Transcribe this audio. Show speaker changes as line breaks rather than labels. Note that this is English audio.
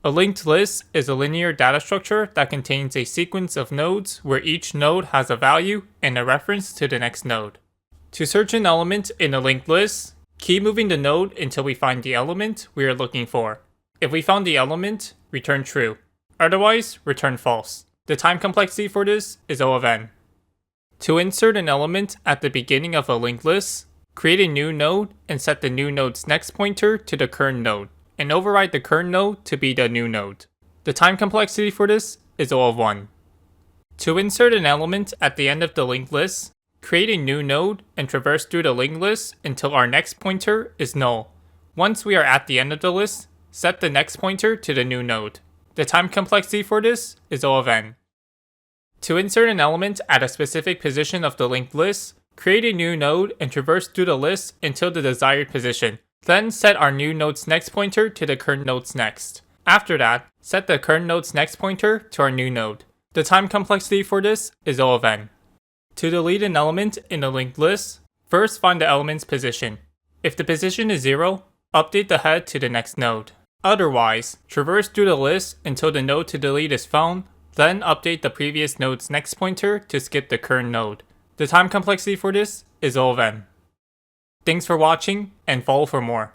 A linked list is a linear data structure that contains a sequence of nodes where each node has a value and a reference to the next node. To search an element in a linked list, keep moving the node until we find the element we are looking for. If we found the element, return true. Otherwise, return false. The time complexity for this is O of n. To insert an element at the beginning of a linked list, create a new node and set the new node's next pointer to the current node, and override the current node to be the new node. The time complexity for this is O of 1. To insert an element at the end of the linked list, create a new node and traverse through the linked list until our next pointer is null. Once we are at the end of the list, set the next pointer to the new node. The time complexity for this is O of n. To insert an element at a specific position of the linked list, create a new node and traverse through the list until the desired position. Then set our new node's next pointer to the current node's next. After that, set the current node's next pointer to our new node. The time complexity for this is O of n. To delete an element in a linked list, first find the element's position. If the position is 0, update the head to the next node. Otherwise, traverse through the list until the node to delete is found, then update the previous node's next pointer to skip the current node. The time complexity for this is O of n. Thanks for watching, and follow for more.